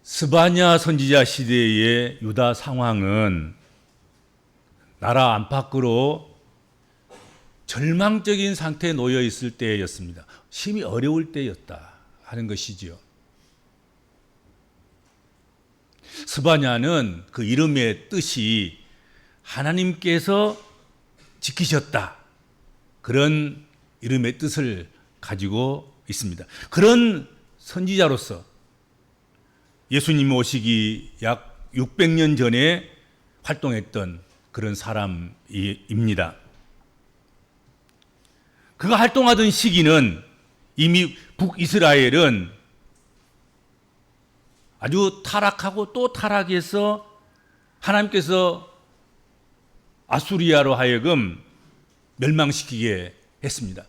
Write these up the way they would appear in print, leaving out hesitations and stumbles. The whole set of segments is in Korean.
스바냐 선지자 시대의 유다 상황은 나라 안팎으로 절망적인 상태에 놓여 있을 때였습니다. 심히 어려울 때였다 하는 것이지요. 스바냐는 그 이름의 뜻이 하나님께서 지키셨다, 그런 이름의 뜻을 가지고 있습니다. 그런 선지자로서 예수님 오시기 약 600년 전에 활동했던 그런 사람입니다. 그가 활동하던 시기는 이미 북이스라엘은 아주 타락하고 또 타락해서 하나님께서 아수리아로 하여금 멸망시키게 했습니다.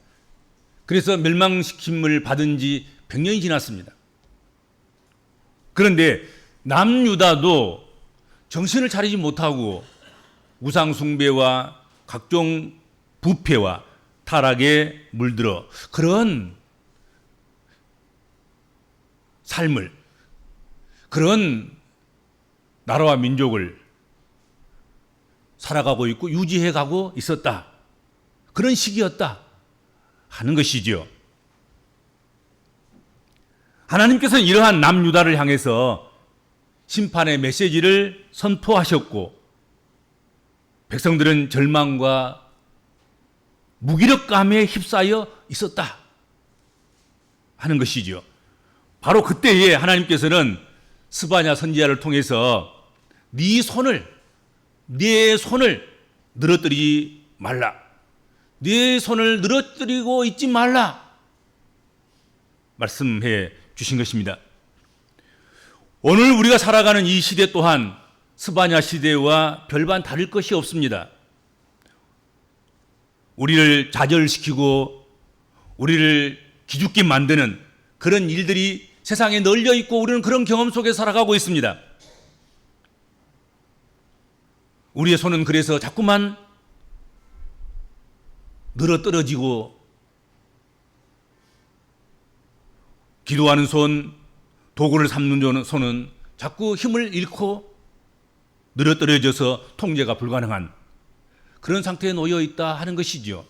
그래서 멸망시킴을 받은 지 100년이 지났습니다. 그런데 남유다도 정신을 차리지 못하고 우상숭배와 각종 부패와 타락에 물들어 그런 삶을, 그런 나라와 민족을 살아가고 있고 유지해 가고 있었다, 그런 시기였다 하는 것이지요. 하나님께서는 이러한 남유다를 향해서 심판의 메시지를 선포하셨고 백성들은 절망과 무기력감에 휩싸여 있었다 하는 것이지요. 바로 그때에 하나님께서는 스바냐 선지자를 통해서 네 손을 늘어뜨리지 말라, 네 손을 늘어뜨리고 있지 말라 말씀해 주신 것입니다. 오늘 우리가 살아가는 이 시대 또한 스바냐 시대와 별반 다를 것이 없습니다. 우리를 좌절시키고 우리를 기죽게 만드는 그런 일들이 세상에 널려 있고 우리는 그런 경험 속에 살아가고 있습니다. 우리의 손은 그래서 자꾸만 늘어떨어지고 기도하는 손, 도구를 삼는 손은 자꾸 힘을 잃고 늘어떨어져서 통제가 불가능한 그런 상태에 놓여 있다 하는 것이죠.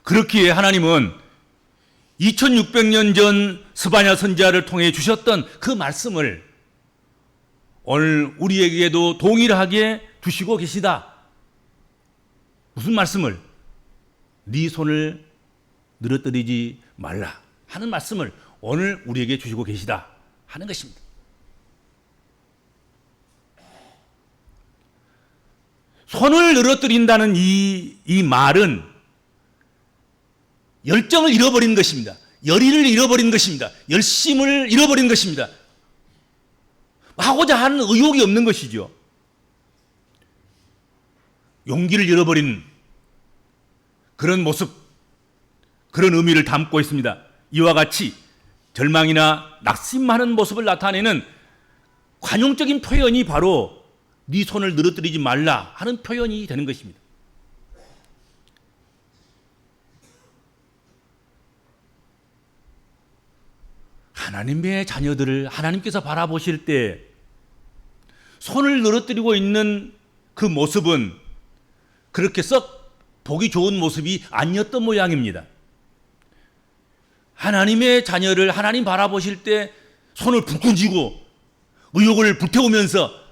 그렇기에 하나님은 2600년 전 스바냐 선지자를 통해 주셨던 그 말씀을 오늘 우리에게도 동일하게 주시고 계시다. 무슨 말씀을? 네 손을 늘어뜨리지 말라 하는 말씀을 오늘 우리에게 주시고 계시다 하는 것입니다. 손을 늘어뜨린다는 이 말은 열정을 잃어버린 것입니다. 열의를 잃어버린 것입니다. 열심을 잃어버린 것입니다. 하고자 하는 의욕이 없는 것이죠. 용기를 잃어버린 그런 모습, 그런 의미를 담고 있습니다. 이와 같이 절망이나 낙심하는 모습을 나타내는 관용적인 표현이 바로 네 손을 늘어뜨리지 말라 하는 표현이 되는 것입니다. 하나님의 자녀들을 하나님께서 바라보실 때 손을 늘어뜨리고 있는 그 모습은 그렇게 썩 보기 좋은 모습이 아니었던 모양입니다. 하나님의 자녀를 하나님 바라보실 때 손을 불끈 쥐고 의욕을 불태우면서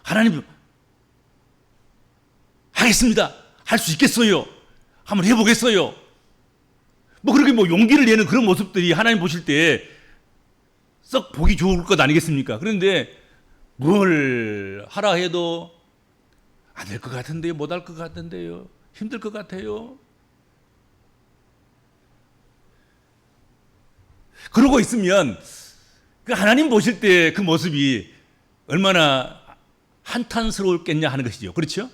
하나님 하겠습니다, 할 수 있겠어요, 한번 해보겠어요, 그렇게 용기를 내는 그런 모습들이 하나님 보실 때 썩 보기 좋을 것 아니겠습니까? 그런데 뭘 하라 해도 안 될 것 같은데요, 못 할 것 같은데요, 힘들 것 같아요. 그러고 있으면 그 하나님 보실 때 그 모습이 얼마나 한탄스러웠겠냐 하는 것이죠. 그렇죠?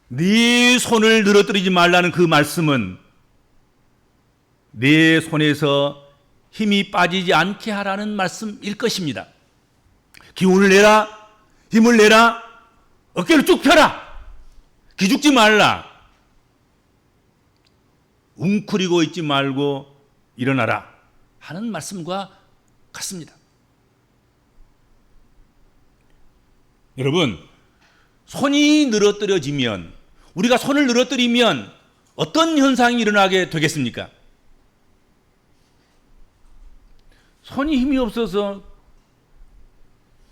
네 손을 늘어뜨리지 말라는 그 말씀은 네 손에서 힘이 빠지지 않게 하라는 말씀일 것입니다. 기운을 내라, 힘을 내라, 어깨를 쭉 펴라, 기죽지 말라, 웅크리고 있지 말고 일어나라 하는 말씀과 같습니다. 여러분, 손이 늘어뜨려지면, 우리가 손을 늘어뜨리면 어떤 현상이 일어나게 되겠습니까? 손이 힘이 없어서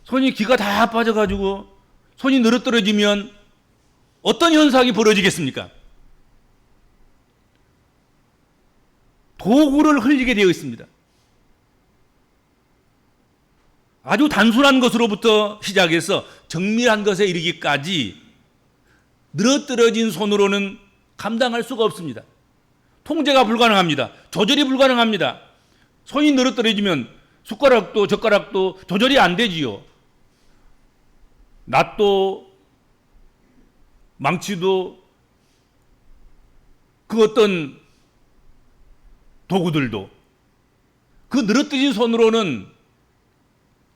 손이 기가 다 빠져가지고 손이 늘어뜨려지면 어떤 현상이 벌어지겠습니까? 도구를 흘리게 되어 있습니다. 아주 단순한 것으로부터 시작해서 정밀한 것에 이르기까지 늘어뜨려진 손으로는 감당할 수가 없습니다. 통제가 불가능합니다. 조절이 불가능합니다. 손이 늘어뜨려지면 숟가락도 젓가락도 조절이 안 되지요. 낫도 망치도 그 어떤 도구들도 그 늘어뜨린 손으로는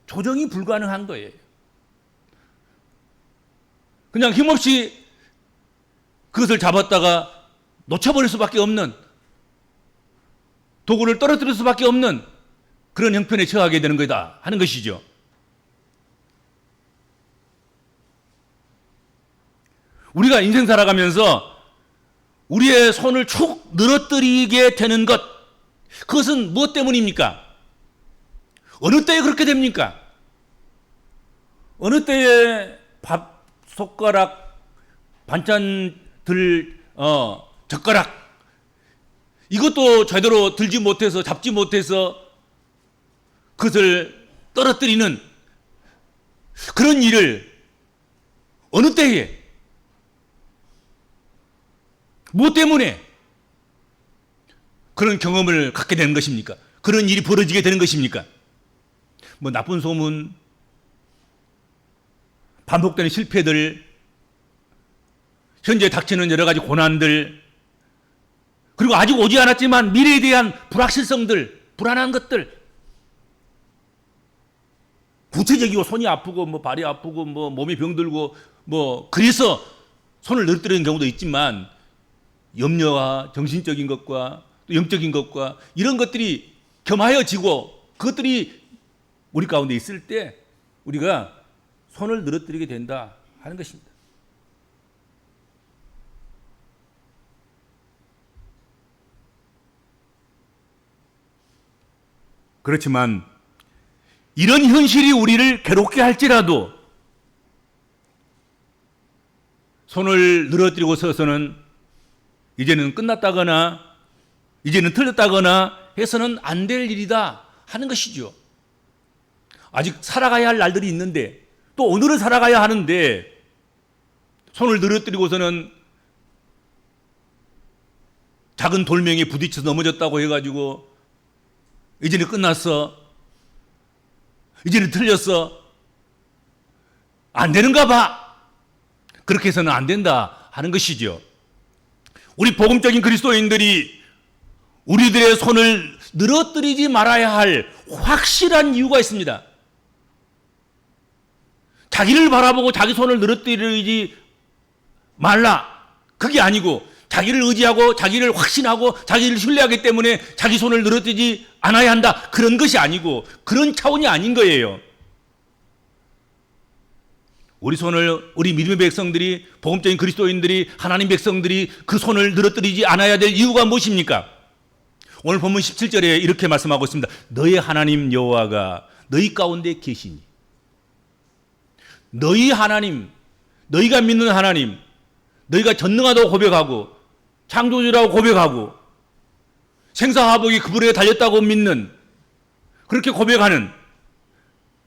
조정이 불가능한 거예요. 그냥 힘없이 그것을 잡았다가 놓쳐버릴 수밖에 없는, 도구를 떨어뜨릴 수밖에 없는 그런 형편에 처하게 되는 거다 하는 것이죠. 우리가 인생 살아가면서 우리의 손을 축 늘어뜨리게 되는 것, 그것은 무엇 때문입니까? 어느 때에 그렇게 됩니까? 어느 때에 밥, 숟가락, 반찬들, 젓가락, 이것도 제대로 들지 못해서, 잡지 못해서 그것을 떨어뜨리는 그런 일을 어느 때에, 무엇 때문에 그런 경험을 갖게 되는 것입니까? 그런 일이 벌어지게 되는 것입니까? 뭐 나쁜 소문, 반복되는 실패들, 현재 닥치는 여러 가지 고난들, 그리고 아직 오지 않았지만 미래에 대한 불확실성들, 불안한 것들, 구체적이고 손이 아프고 뭐 발이 아프고 뭐 몸이 병들고 뭐 그래서 손을 늘어뜨리는 경우도 있지만, 염려와 정신적인 것과 또 영적인 것과 이런 것들이 겸하여지고 그것들이 우리 가운데 있을 때 우리가 손을 늘어뜨리게 된다 하는 것입니다. 그렇지만 이런 현실이 우리를 괴롭게 할지라도 손을 늘어뜨리고 서서는 이제는 끝났다거나 이제는 틀렸다거나 해서는 안 될 일이다 하는 것이죠. 아직 살아가야 할 날들이 있는데, 또 오늘을 살아가야 하는데 손을 늘어뜨리고서는 작은 돌멩이에 부딪혀서 넘어졌다고 해가지고 이제는 끝났어, 이제는 틀렸어, 안 되는가 봐, 그렇게 해서는 안 된다 하는 것이죠. 우리 복음적인 그리스도인들이 우리들의 손을 늘어뜨리지 말아야 할 확실한 이유가 있습니다. 자기를 바라보고 자기 손을 늘어뜨리지 말라, 그게 아니고 자기를 의지하고 자기를 확신하고 자기를 신뢰하기 때문에 자기 손을 늘어뜨리지 않아야 한다, 그런 것이 아니고 그런 차원이 아닌 거예요. 우리 손을, 우리 믿음의 백성들이, 복음적인 그리스도인들이, 하나님 백성들이 그 손을 늘어뜨리지 않아야 될 이유가 무엇입니까? 오늘 본문 17절에 이렇게 말씀하고 있습니다. 너희 하나님 여호와가 너희 가운데 계시니. 너희 하나님, 너희가 믿는 하나님, 너희가 전능하다고 고백하고 창조주라고 고백하고 생사화복이 그분에게 달렸다고 믿는, 그렇게 고백하는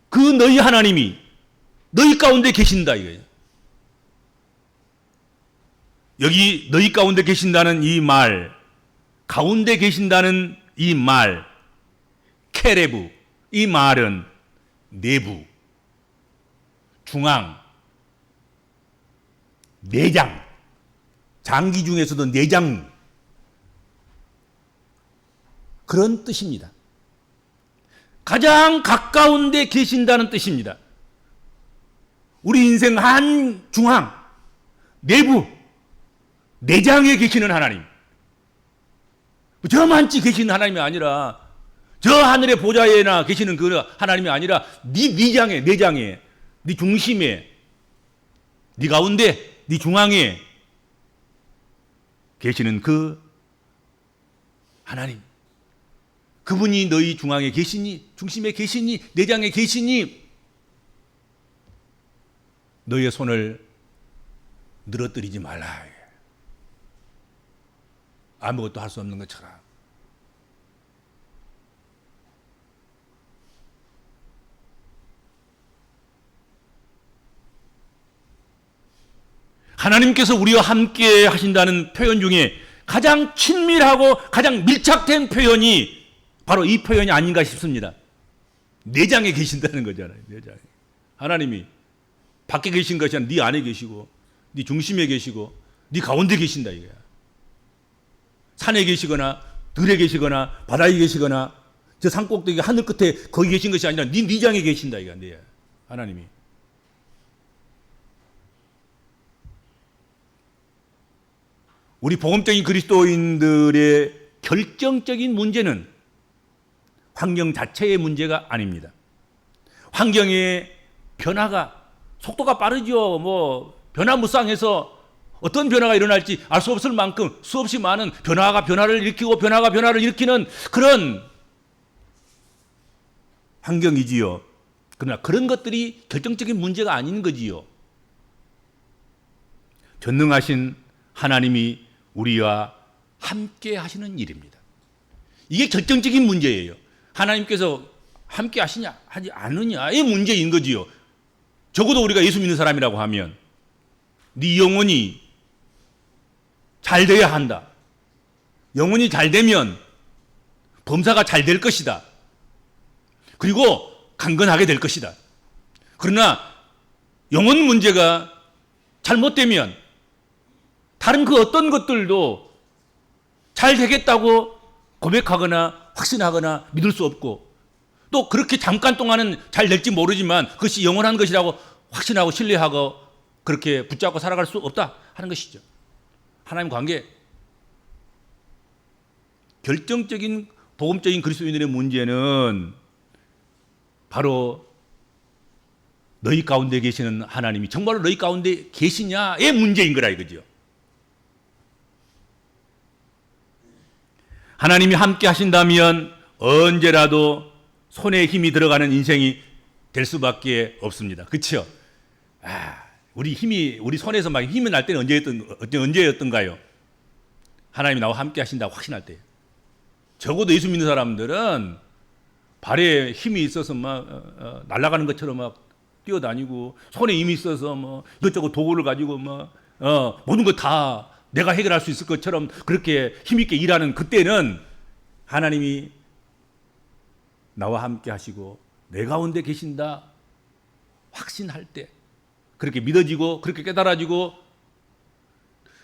그 너희 하나님이 너희 가운데 계신다 이거예요. 여기 너희 가운데 계신다는 이 말, 가운데 계신다는 이 말, 케레브, 이 말은 내부, 중앙, 내장, 장기 중에서도 내장, 그런 뜻입니다. 가장 가까운 데 계신다는 뜻입니다. 우리 인생 한 중앙, 내부, 내장에 계시는 하나님. 저만치 계시는 하나님이 아니라 저 하늘의 보좌에나 계시는 그 하나님이 아니라 네 장에, 내 장에, 네 중심에, 네 가운데, 네 중앙에 계시는 그 하나님. 그분이 너희 중앙에 계시니, 중심에 계시니, 내장에 계시니 너희의 손을 늘어뜨리지 말라. 아무것도 할 수 없는 것처럼. 하나님께서 우리와 함께 하신다는 표현 중에 가장 친밀하고 가장 밀착된 표현이 바로 이 표현이 아닌가 싶습니다. 내장에 계신다는 거잖아요. 내장에. 하나님이 밖에 계신 것이 아니라 네 안에 계시고 네 중심에 계시고 네 가운데 계신다 이거야. 산에 계시거나 들에 계시거나 바다에 계시거나 저 산꼭대기 하늘 끝에 거기 계신 것이 아니라 네 장에 계신다 이거야. 네 하나님이. 우리 복음적인 그리스도인들의 결정적인 문제는 환경 자체의 문제가 아닙니다. 환경의 변화가 속도가 빠르죠. 뭐 변화무쌍해서 어떤 변화가 일어날지 알 수 없을 만큼 수없이 많은 변화가 변화를 일으키고 변화가 변화를 일으키는 그런 환경이지요. 그러나 그런 것들이 결정적인 문제가 아닌 거지요. 전능하신 하나님이 우리와 함께 하시는 일입니다. 이게 결정적인 문제예요. 하나님께서 함께 하시냐 하지 않느냐의 문제인 거지요. 적어도 우리가 예수 믿는 사람이라고 하면 네 영혼이 잘 돼야 한다. 영혼이 잘 되면 범사가 잘 될 것이다. 그리고 강건하게 될 것이다. 그러나 영혼 문제가 잘못되면 다른 그 어떤 것들도 잘 되겠다고 고백하거나 확신하거나 믿을 수 없고 또 그렇게 잠깐 동안은 잘 될지 모르지만 그것이 영원한 것이라고 확신하고 신뢰하고 그렇게 붙잡고 살아갈 수 없다 하는 것이죠. 하나님 관계 결정적인 복음적인 그리스도인들의 문제는 바로 너희 가운데 계시는 하나님이 정말로 너희 가운데 계시냐의 문제인 거라 이거죠. 하나님이 함께 하신다면 언제라도 손에 힘이 들어가는 인생이 될 수밖에 없습니다. 그렇죠? 우리 손에서 막 힘이 날 때는 언제였던가요? 하나님이 나와 함께 하신다고 확신할 때. 적어도 예수 믿는 사람들은 발에 힘이 있어서 막 날아가는 것처럼 막 뛰어다니고 손에 힘이 있어서 뭐 이것저것 도구를 가지고 모든 것 다 내가 해결할 수 있을 것처럼 그렇게 힘있게 일하는 그때는 하나님이 나와 함께 하시고 내 가운데 계신다 확신할 때 그렇게 믿어지고 그렇게 깨달아지고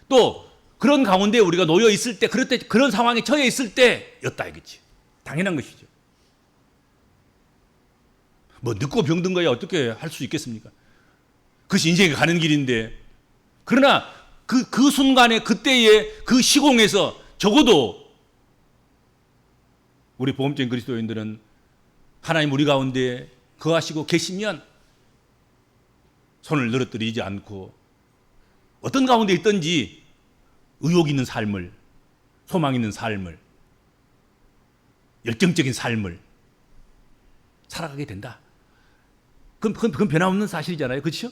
또 그런 가운데 우리가 놓여 있을 때 그럴 때 그런 상황에 처해 있을 때였다 이거지. 당연한 것이죠. 뭐 늙고 병든 거야 어떻게 할 수 있겠습니까? 그것이 인생에 가는 길인데 그러나 그 순간에 그때의 그 시공에서 적어도 우리 복음적인 그리스도인들은 하나님 우리 가운데 거하시고 계시면 손을 늘어뜨리지 않고 어떤 가운데 있든지 의욕 있는 삶을 소망 있는 삶을 열정적인 삶을 살아가게 된다. 그건 변함없는 사실이잖아요. 그렇죠?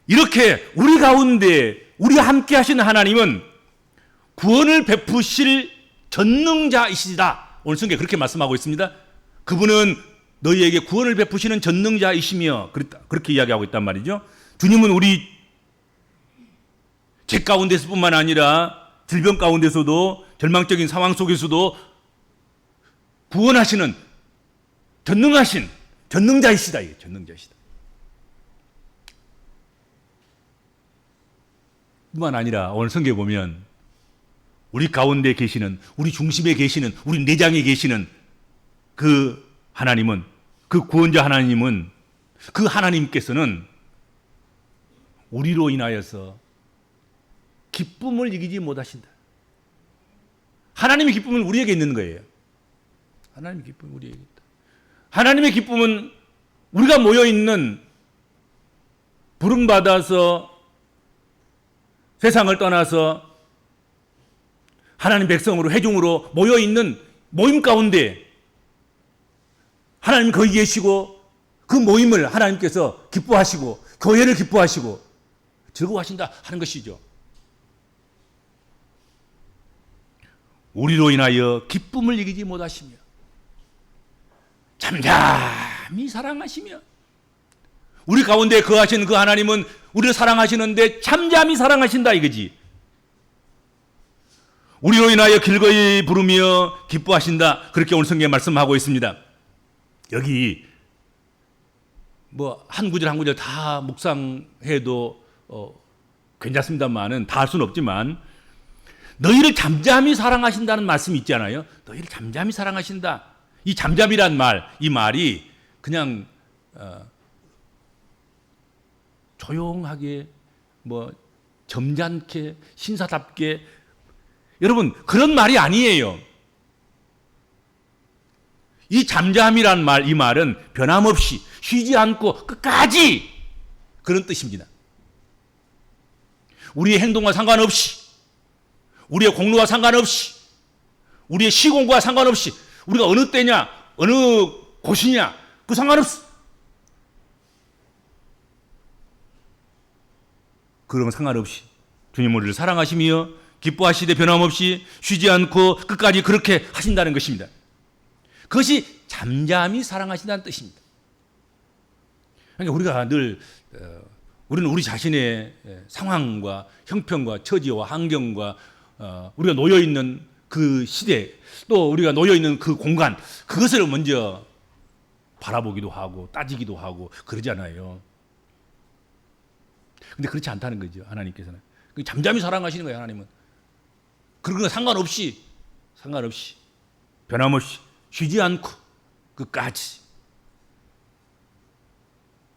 이렇게 우리 가운데 우리와 함께 하시는 하나님은 구원을 베푸실 전능자이시다. 오늘 성경에 그렇게 말씀하고 있습니다. 그분은 너희에게 구원을 베푸시는 전능자이시며 그렇게 이야기하고 있단 말이죠. 주님은 우리 죄 가운데서뿐만 아니라 질병 가운데서도 절망적인 상황 속에서도 구원하시는 전능하신 전능자이시다. 전능자이시다. 뿐만 아니라 오늘 성경에 보면 우리 가운데 계시는 우리 중심에 계시는 우리 내장에 계시는 그 하나님은 그 구원자 하나님은 그 하나님께서는 우리로 인하여서 기쁨을 이기지 못하신다. 하나님의 기쁨은 우리에게 있는 거예요. 하나님의 기쁨은 우리에게 있다. 하나님의 기쁨은 우리가 모여있는 부름받아서 세상을 떠나서 하나님 백성으로 회중으로 모여있는 모임 가운데 하나님 거기 계시고 그 모임을 하나님께서 기뻐하시고 교회를 기뻐하시고 즐거워하신다 하는 것이죠. 우리로 인하여 기쁨을 이기지 못하시며 잠잠히 사랑하시며 우리 가운데 거하시는 그 하나님은 우리를 사랑하시는데 잠잠히 사랑하신다 이거지. 우리로 인하여 길거이 부르며 기뻐하신다. 그렇게 오늘 성경에 말씀하고 있습니다. 여기 뭐 한 구절 한 구절 다 묵상해도 괜찮습니다만은 다 할 수는 없지만 너희를 잠잠히 사랑하신다는 말씀이 있잖아요. 너희를 잠잠히 사랑하신다. 이 잠잠이란 말, 이 말이 그냥 조용하게 뭐 점잖게 신사답게 여러분 그런 말이 아니에요. 이 잠잠이란 말, 이 말은 변함없이 쉬지 않고 끝까지 그런 뜻입니다. 우리의 행동과 상관없이 우리의 공로와 상관없이 우리의 시공과 상관없이 우리가 어느 때냐 어느 곳이냐 그 상관없어. 그런 상관없이 주님 우리를 사랑하시며 기뻐하시되 변함없이 쉬지 않고 끝까지 그렇게 하신다는 것입니다. 그것이 잠잠히 사랑하신다는 뜻입니다. 그러니까 우리가 늘 우리는 우리 자신의 상황과 형편과 처지와 환경과 우리가 놓여 있는 그 시대 또 우리가 놓여 있는 그 공간 그것을 먼저 바라보기도 하고 따지기도 하고 그러잖아요. 근데 그렇지 않다는 거죠. 하나님께서는 잠잠히 사랑하시는 거예요. 하나님은 그런 거 상관없이 변함없이 쉬지 않고 끝까지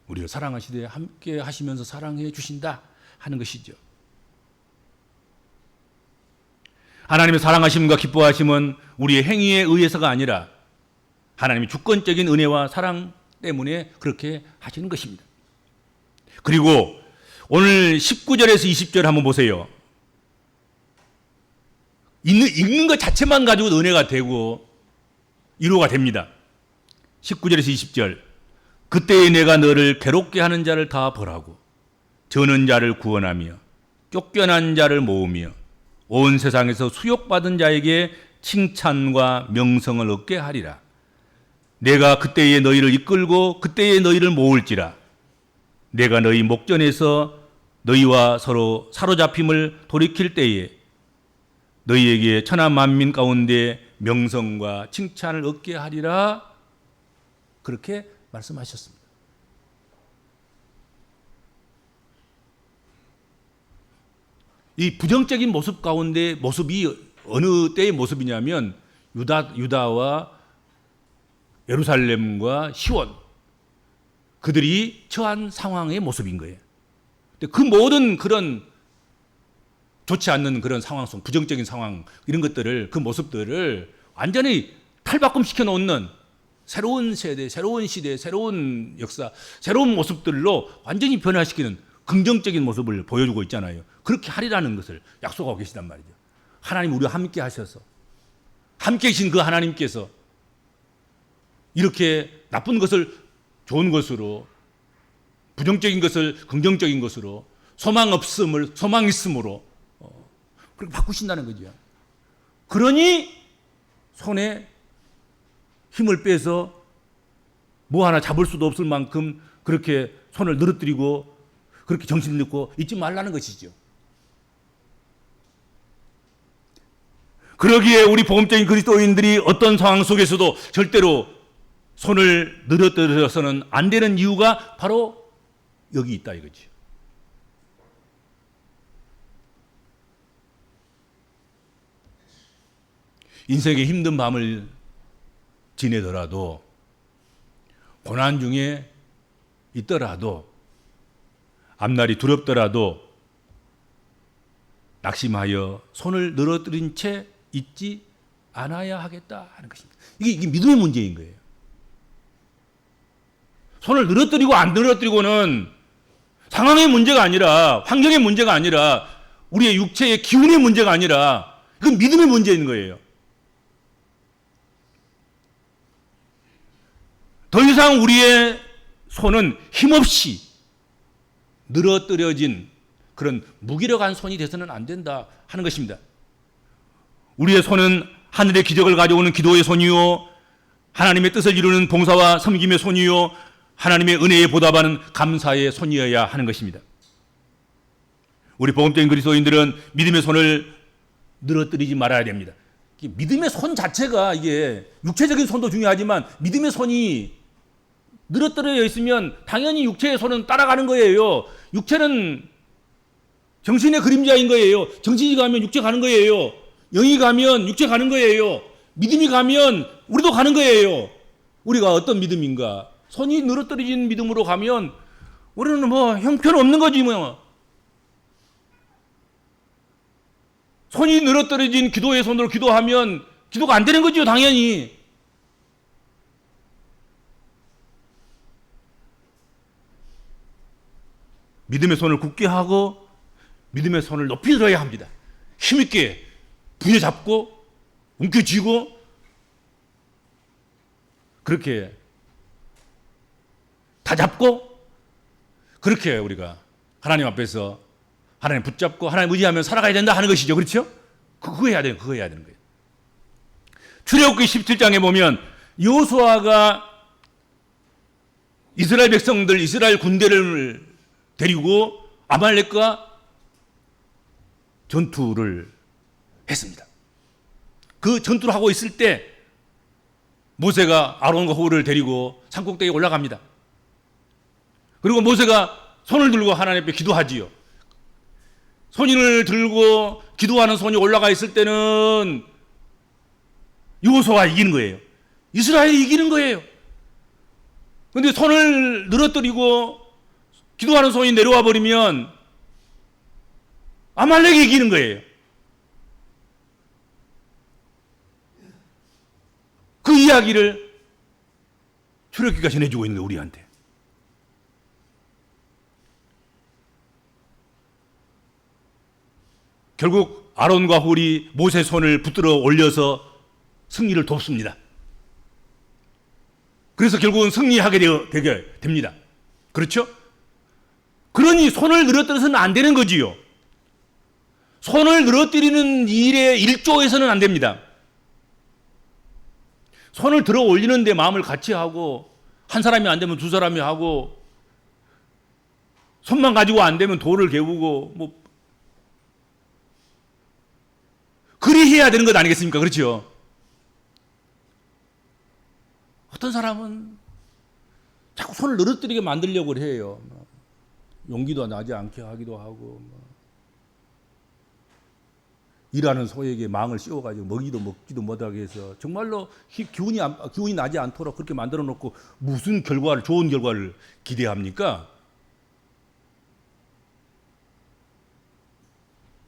우리를 사랑하시되 함께 하시면서 사랑해 주신다 하는 것이죠. 하나님의 사랑하심과 기뻐하심은 우리의 행위에 의해서가 아니라 하나님의 주권적인 은혜와 사랑 때문에 그렇게 하시는 것입니다. 그리고 오늘 19절에서 20절 한번 보세요. 읽는 것 자체만 가지고 은혜가 되고 위로가 됩니다. 19절에서 20절 그때에 내가 너를 괴롭게 하는 자를 다 벌하고 저는 자를 구원하며 쫓겨난 자를 모으며 온 세상에서 수욕받은 자에게 칭찬과 명성을 얻게 하리라. 내가 그때에 너희를 이끌고 그때에 너희를 모을지라. 내가 너희 목전에서 너희와 서로 사로잡힘을 돌이킬 때에 너희에게 천하 만민 가운데 명성과 칭찬을 얻게 하리라. 그렇게 말씀하셨습니다. 이 부정적인 모습 가운데 모습이 어느 때의 모습이냐면 유다와 예루살렘과 시온 그들이 처한 상황의 모습인 거예요. 근데 그 모든 그런 좋지 않는 그런 상황 속 부정적인 상황 이런 것들을 그 모습들을 완전히 탈바꿈 시켜놓는 새로운 세대, 새로운 시대, 새로운 역사, 새로운 모습들로 완전히 변화시키는 긍정적인 모습을 보여주고 있잖아요. 그렇게 하리라는 것을 약속하고 계시단 말이죠. 하나님 우리와 함께 하셔서 함께 계신 그 하나님께서 이렇게 나쁜 것을 좋은 것으로 부정적인 것을 긍정적인 것으로 소망 없음을 소망 있음으로 그렇게 바꾸신다는 거죠. 그러니 손에 힘을 빼서 뭐 하나 잡을 수도 없을 만큼 그렇게 손을 늘어뜨리고 그렇게 정신 놓고 있지 말라는 것이죠. 그러기에 우리 복음적인 그리스도인들이 어떤 상황 속에서도 절대로 손을 늘어뜨려서는 안 되는 이유가 바로 여기 있다 이거죠. 인생의 힘든 밤을 지내더라도 고난 중에 있더라도 앞날이 두렵더라도 낙심하여 손을 늘어뜨린 채 있지 않아야 하겠다 하는 것입니다. 이게 믿음의 문제인 거예요. 손을 늘어뜨리고 안 늘어뜨리고는 상황의 문제가 아니라, 환경의 문제가 아니라, 우리의 육체의 기운의 문제가 아니라, 그건 믿음의 문제인 거예요. 더 이상 우리의 손은 힘없이 늘어뜨려진 그런 무기력한 손이 돼서는 안 된다 하는 것입니다. 우리의 손은 하늘의 기적을 가져오는 기도의 손이요, 하나님의 뜻을 이루는 봉사와 섬김의 손이요, 하나님의 은혜에 보답하는 감사의 손이어야 하는 것입니다. 우리 복음적인 그리스도인들은 믿음의 손을 늘어뜨리지 말아야 됩니다. 믿음의 손 자체가, 이게 육체적인 손도 중요하지만 믿음의 손이 늘어뜨려 있으면 당연히 육체의 손은 따라가는 거예요. 육체는 정신의 그림자인 거예요. 정신이 가면 육체 가는 거예요. 영이 가면 육체 가는 거예요. 믿음이 가면 우리도 가는 거예요. 우리가 어떤 믿음인가? 손이 늘어뜨려진 믿음으로 가면 우리는 뭐 형편없는 거지 뭐. 손이 늘어뜨려진 기도의 손으로 기도하면 기도가 안 되는 거죠, 당연히. 믿음의 손을 굳게 하고 믿음의 손을 높이 들어야 합니다. 힘있게 부여잡고 움켜쥐고 그렇게 다 잡고 그렇게 우리가 하나님 앞에서 하나님 붙잡고 하나님 의지하며 살아가야 된다 하는 것이죠. 그렇죠? 그거 해야 돼요. 그거 해야 되는 거예요. 출애굽기 17장에 보면 여호수아가 이스라엘 백성들, 이스라엘 군대를 데리고 아말렉과 전투를 했습니다. 그 전투를 하고 있을 때 모세가 아론과 호를 데리고 산꼭대기에 올라갑니다. 그리고 모세가 손을 들고 하나님 앞에 기도하지요. 손을 들고 기도하는 손이 올라가 있을 때는 여호수아가 이기는 거예요. 이스라엘이 이기는 거예요. 그런데 손을 늘어뜨리고 기도하는 손이 내려와 버리면 아말렉이 이기는 거예요. 그 이야기를 출애굽기가 전해주고 있는 거예요, 우리한테. 결국 아론과 홀이 모세 손을 붙들어 올려서 승리를 돕습니다. 그래서 결국은 승리하게 되게 됩니다. 그렇죠? 그러니 손을 늘어뜨려서는 안 되는 거지요. 손을 늘어뜨리는 일에 일조해서는 안 됩니다. 손을 들어 올리는데 마음을 같이 하고, 한 사람이 안 되면 두 사람이 하고, 손만 가지고 안 되면 돌을 개우고, 뭐 그리 해야 되는 것 아니겠습니까? 그렇죠? 어떤 사람은 자꾸 손을 늘어뜨리게 만들려고 해요. 용기도 나지 않게 하기도 하고, 일하는 소에게 망을 씌워가지고 먹지도 못하게 해서 정말로 기운이 나지 않도록 그렇게 만들어 놓고 무슨 결과를, 좋은 결과를 기대합니까?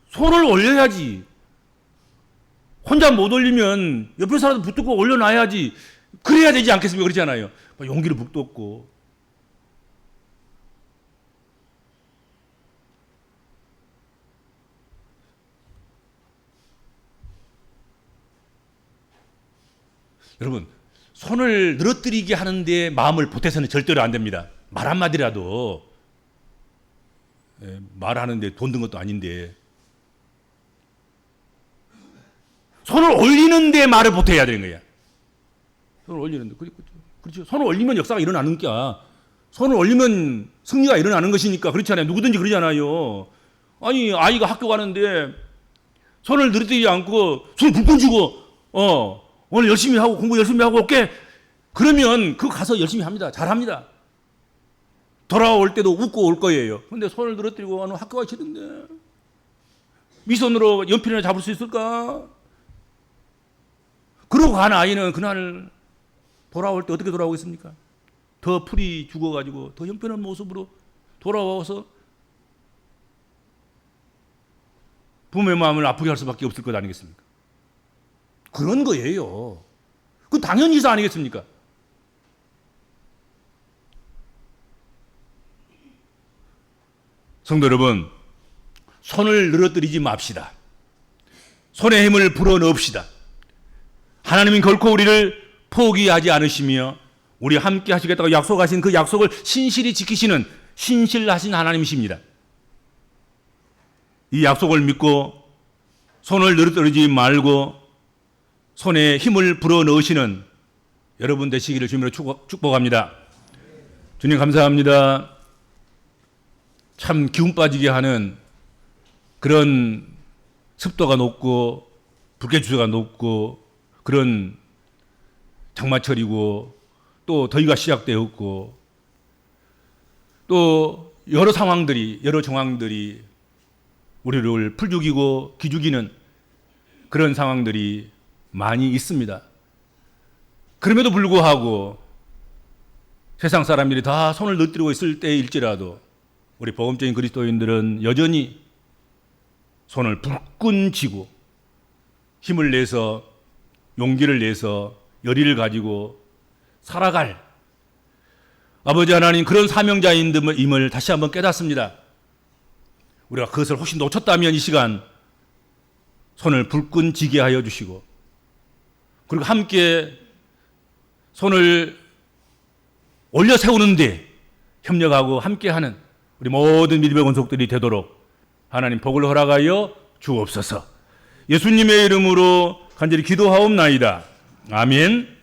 손을 올려야지. 혼자 못 올리면 옆에 사람도 붙들고 올려놔야지. 그래야 되지 않겠습니까? 그렇잖아요. 용기를 북돋고. 여러분, 손을 늘어뜨리게 하는데 마음을 보태서는 절대로 안 됩니다. 말 한마디라도, 말하는데 돈 든 것도 아닌데, 손을 올리는데 말을 보태야 되는 거야. 손을 올리는데. 그렇죠. 손을 올리면 역사가 일어나는 거야. 손을 올리면 승리가 일어나는 것이니까. 그렇잖아요. 누구든지 그러잖아요. 아니, 아이가 학교 가는데 손을 늘어뜨리지 않고 손을 불끈 쥐고, 오늘 열심히 하고 공부 열심히 하고 올게. 그러면 그거 가서 열심히 합니다. 잘합니다. 돌아올 때도 웃고 올 거예요. 근데 손을 늘어뜨리고 학교 가기 싫은데 미선으로 연필이나 잡을 수 있을까? 그러고 간 아이는 그날 돌아올 때 어떻게 돌아오겠습니까? 더 풀이 죽어가지고 더 형편없는 모습으로 돌아와서 부모의 마음을 아프게 할 수밖에 없을 것 아니겠습니까? 그런 거예요. 그 당연히 이사 아니겠습니까? 성도 여러분, 손을 늘어뜨리지 맙시다. 손의 힘을 불어넣읍시다. 하나님은 결코 우리를 포기하지 않으시며 우리 함께 하시겠다고 약속하신 그 약속을 신실히 지키시는 신실하신 하나님이십니다. 이 약속을 믿고 손을 늘어뜨리지 말고 손에 힘을 불어넣으시는 여러분 되시기를 주님으로 축복합니다. 주님 감사합니다. 참 기운 빠지게 하는 그런 습도가 높고 불쾌지수가 높고 그런 장마철이고 또 더위가 시작되었고 또 여러 상황들이 여러 정황들이 우리를 풀죽이고 기죽이는 그런 상황들이 많이 있습니다. 그럼에도 불구하고 세상 사람들이 다 손을 늘어뜨리고 있을 때일지라도 우리 복음적인 그리스도인들은 여전히 손을 불끈 쥐고 힘을 내서 용기를 내서 열의를 가지고 살아갈 아버지 하나님 그런 사명자임을 다시 한번 깨닫습니다. 우리가 그것을 혹시 놓쳤다면 이 시간 손을 불끈 쥐게 하여 주시고 그리고 함께 손을 올려 세우는데 협력하고 함께하는 우리 모든 믿음의 권속들이 되도록 하나님 복을 허락하여 주옵소서. 예수님의 이름으로 간절히 기도하옵나이다. 아멘.